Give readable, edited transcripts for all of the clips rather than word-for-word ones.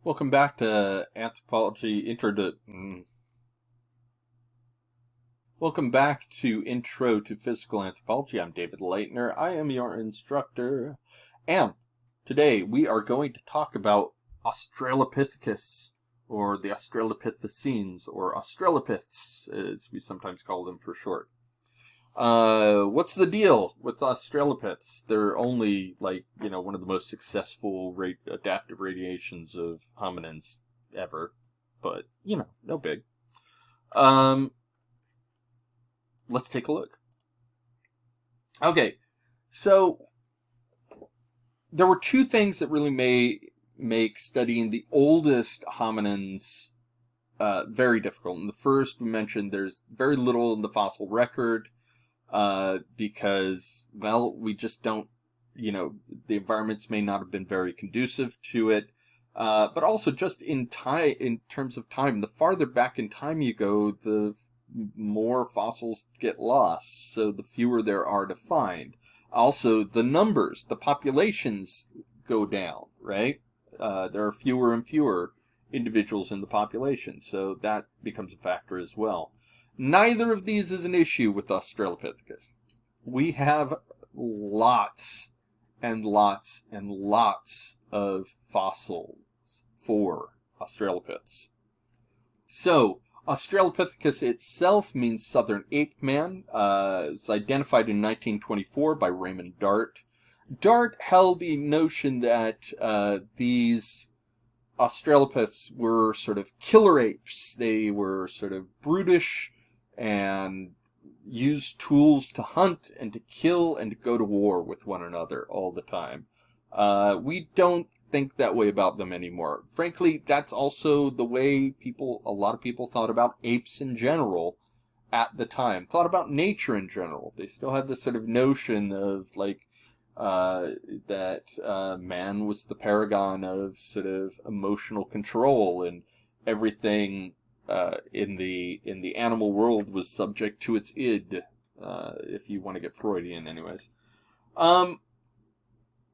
Welcome back to Anthropology Intro to. Welcome back to Intro to Physical Anthropology. I'm David Leitner. I am your instructor. And today we are going to talk about Australopithecus, or the Australopithecines, or Australopiths, as we sometimes call them for short. What's the deal with Australopiths? They're only, one of the most successful adaptive radiations of hominins ever. But, no big. Let's take a look. Okay, so there were two things that really make studying the oldest hominins very difficult. And the first, we mentioned there's very little in the fossil record. Because, we just don't, the environments may not have been very conducive to it. But also just in terms of time, the farther back in time you go, the more fossils get lost. So the fewer there are to find. Also, the numbers, the populations go down, right? There are fewer and fewer individuals in the population. So that becomes a factor as well. Neither of these is an issue with Australopithecus. We have lots and lots and lots of fossils for Australopiths. So, Australopithecus itself means southern ape-man. It was identified in 1924 by Raymond Dart. Dart held the notion that these Australopiths were sort of killer apes. They were sort of brutish and used tools to hunt and to kill and to go to war with one another all the time. We don't think that way about them anymore. Frankly, that's also the way a lot of people thought about apes in general at the time, thought about nature in general. They still had this sort of notion of that man was the paragon of sort of emotional control, and everything in the animal world was subject to its id, if you want to get Freudian anyways.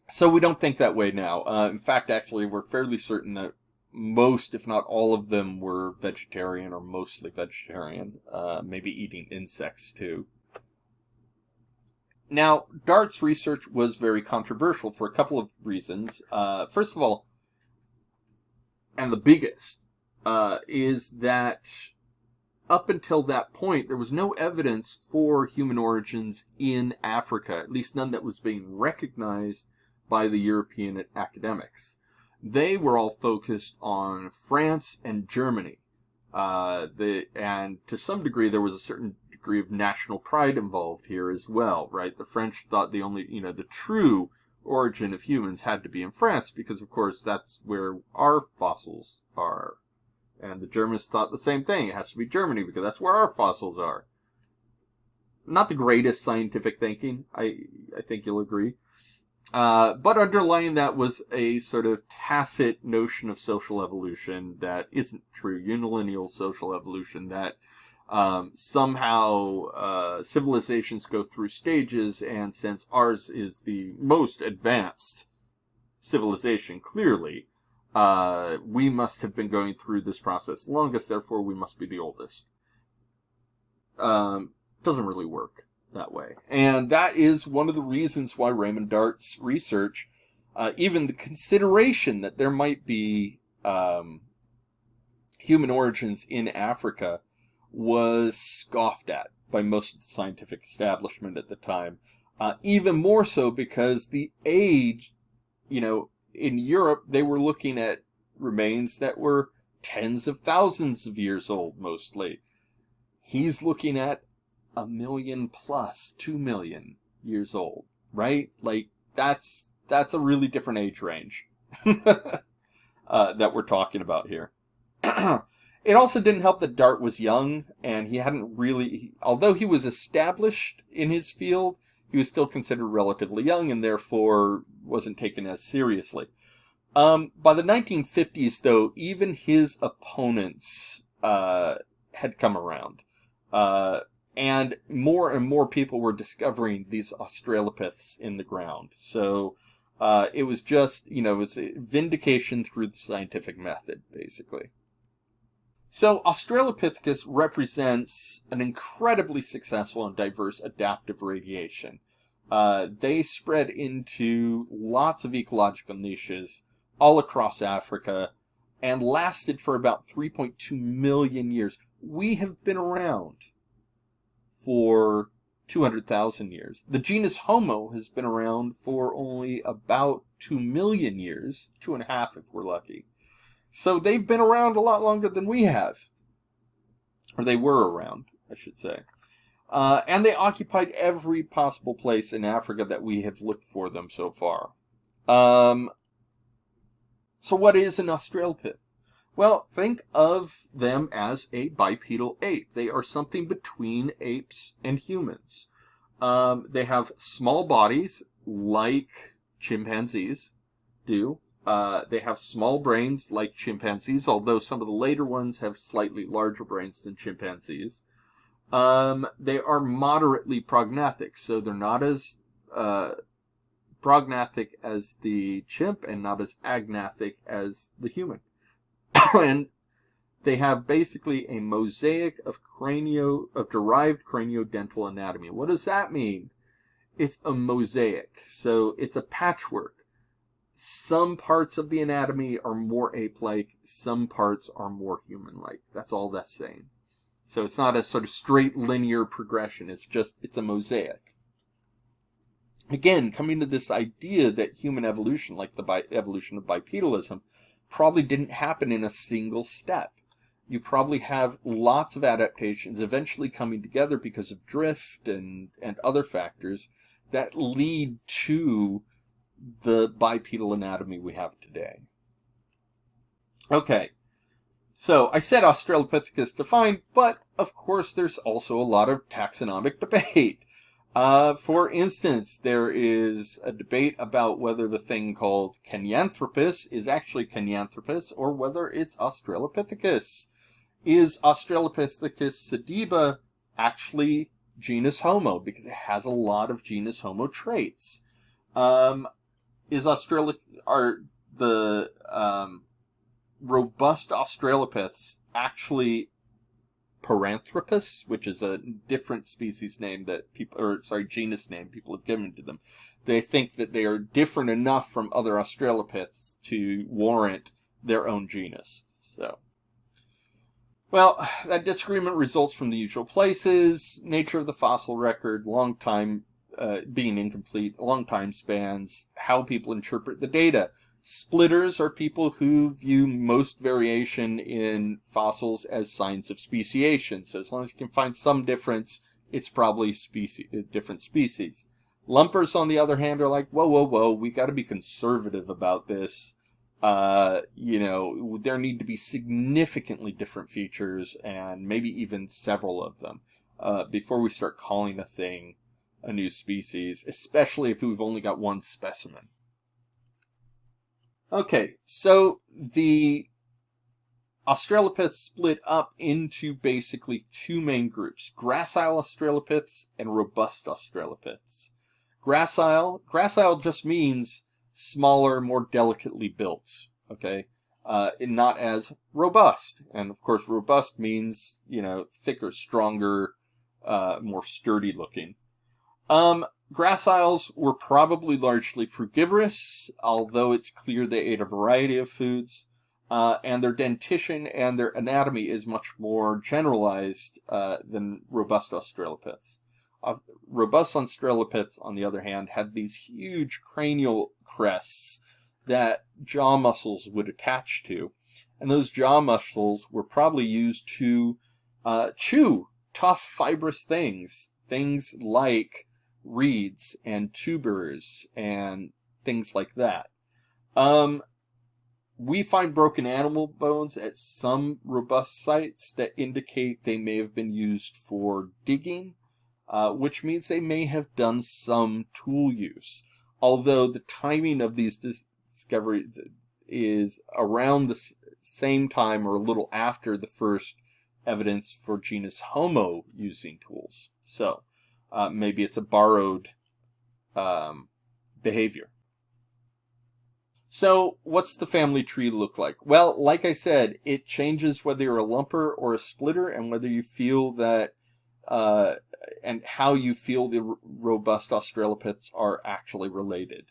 So we don't think that way now. In fact, actually, we're fairly certain that most, if not all of them, were vegetarian or mostly vegetarian, maybe eating insects too. Now, Dart's research was very controversial for a couple of reasons. First of all, and the biggest, is that up until that point, there was no evidence for human origins in Africa, at least none that was being recognized by the European academics. They were all focused on France and Germany. And to some degree, there was a certain degree of national pride involved here as well, right? The French thought the true origin of humans had to be in France, because of course that's where our fossils are. And the Germans thought the same thing. It has to be Germany because that's where our fossils are. Not the greatest scientific thinking, I think you'll agree. But underlying that was a sort of tacit notion of social evolution that isn't true. Unilineal social evolution that somehow civilizations go through stages, and since ours is the most advanced civilization, clearly, we must have been going through this process longest, therefore we must be the oldest. Doesn't really work that way. And that is one of the reasons why Raymond Dart's research, even the consideration that there might be human origins in Africa, was scoffed at by most of the scientific establishment at the time. Even more so because the age, in Europe, they were looking at remains that were tens of thousands of years old, mostly. He's looking at 1 million plus, 2 million years old, right? That's a really different age range that we're talking about here. It also didn't help that Dart was young, and he hadn't really, although he was established in his field, he was still considered relatively young, and therefore wasn't taken as seriously. By the 1950s, though, even his opponents had come around. And more people were discovering these Australopiths in the ground. So It was just, it was a vindication through the scientific method, basically. So Australopithecus represents an incredibly successful and diverse adaptive radiation. They spread into lots of ecological niches all across Africa and lasted for about 3.2 million years. We have been around for 200,000 years. The genus Homo has been around for only about 2 million years, 2.5 if we're lucky. So they've been around a lot longer than we have. Or they were around, I should say. And they occupied every possible place in Africa that we have looked for them so far. So what is an Australopith? Well, think of them as a bipedal ape. They are something between apes and humans. They have small bodies like chimpanzees do. They have small brains like chimpanzees, although some of the later ones have slightly larger brains than chimpanzees. They are moderately prognathic, so they're not as prognathic as the chimp and not as agnathic as the human. And they have basically a mosaic of derived craniodental anatomy. What does that mean? It's a mosaic, so it's a patchwork. Some parts of the anatomy are more ape-like, some parts are more human-like. That's all that's saying. So it's not a sort of straight linear progression. It's a mosaic. Again, coming to this idea that human evolution, like the evolution of bipedalism, probably didn't happen in a single step. You probably have lots of adaptations eventually coming together because of drift and other factors that lead to the bipedal anatomy we have today. Okay, so I said Australopithecus defined, but of course there's also a lot of taxonomic debate. For instance, there is a debate about whether the thing called Kenyanthropus is actually Kenyanthropus or whether it's Australopithecus. Is Australopithecus sediba actually genus Homo? Because it has a lot of genus Homo traits. Are the robust Australopiths actually Paranthropus, which is a different species name that genus name people have given to them. They think that they are different enough from other Australopiths to warrant their own genus. So, well, that disagreement results from the usual places, nature of the fossil record, long time being incomplete, long time spans, how people interpret the data. Splitters are people who view most variation in fossils as signs of speciation. So as long as you can find some difference, it's probably different species. Lumpers, on the other hand, are like, whoa, we got to be conservative about this. There need to be significantly different features, and maybe even several of them, before we start calling a thing a new species, especially if we've only got one specimen. Okay, so the Australopiths split up into basically two main groups, gracile Australopiths and robust Australopiths. Gracile just means smaller, more delicately built, okay? Not as robust. And of course, robust means, thicker, stronger, more sturdy looking. Graciles were probably largely frugivorous, although it's clear they ate a variety of foods, and their dentition and their anatomy is much more generalized than robust Australopiths. Robust Australopiths, on the other hand, had these huge cranial crests that jaw muscles would attach to, and those jaw muscles were probably used to chew tough, fibrous things like reeds and tubers and things like that. We find broken animal bones at some robust sites that indicate they may have been used for digging, which means they may have done some tool use. Although the timing of these discoveries is around the same time or a little after the first evidence for genus Homo using tools. So, maybe it's a borrowed behavior. So, what's the family tree look like? Well, like I said, it changes whether you're a lumper or a splitter, and whether you feel that, and how you feel the robust Australopiths are actually related.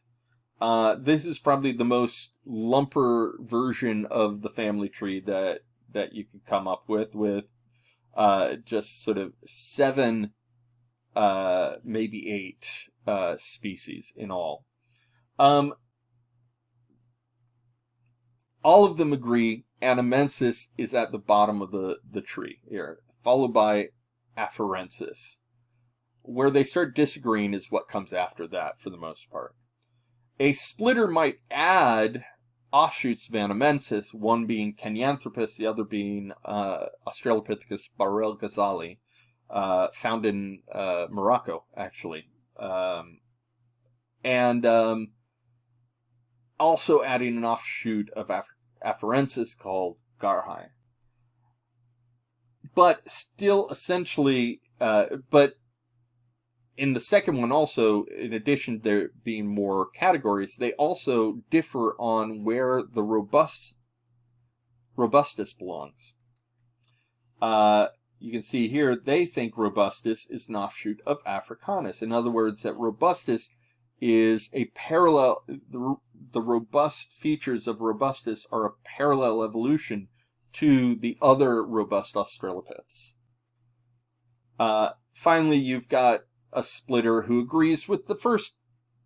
This is probably the most lumper version of the family tree that you could come up with just sort of 7, maybe 8 species in all. All of them agree Anamensis is at the bottom of the tree here, followed by Afarensis. Where they start disagreeing is what comes after that, for the most part. A splitter might add offshoots of Anamensis, one being Kenyanthropus, the other being Australopithecus Barrel-Ghazali, found in Morocco, actually. Also adding an offshoot of Afarensis called Garhai. But still essentially, but in the second one also, in addition to there being more categories, they also differ on where the robustus belongs. You can see here, they think robustus is an offshoot of Africanus. In other words, that robustus is a parallel, the robust features of robustus are a parallel evolution to the other robust Australopiths. Finally, you've got a splitter who agrees with the first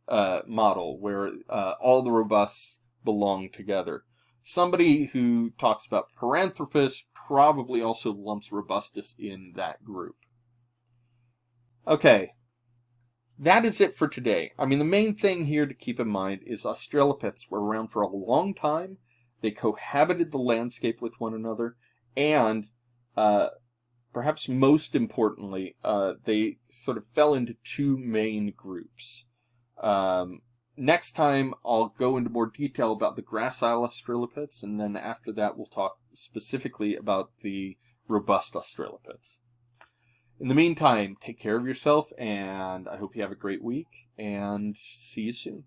model, where all the robusts belong together. Somebody who talks about Paranthropus probably also lumps robustus in that group. Okay. That is it for today. I mean, the main thing here to keep in mind is Australopiths were around for a long time. They cohabited the landscape with one another, and perhaps most importantly, they sort of fell into 2 main groups. Next time, I'll go into more detail about the gracile Australopiths, and then after that, we'll talk specifically about the robust Australopiths. In the meantime, take care of yourself, and I hope you have a great week, and see you soon.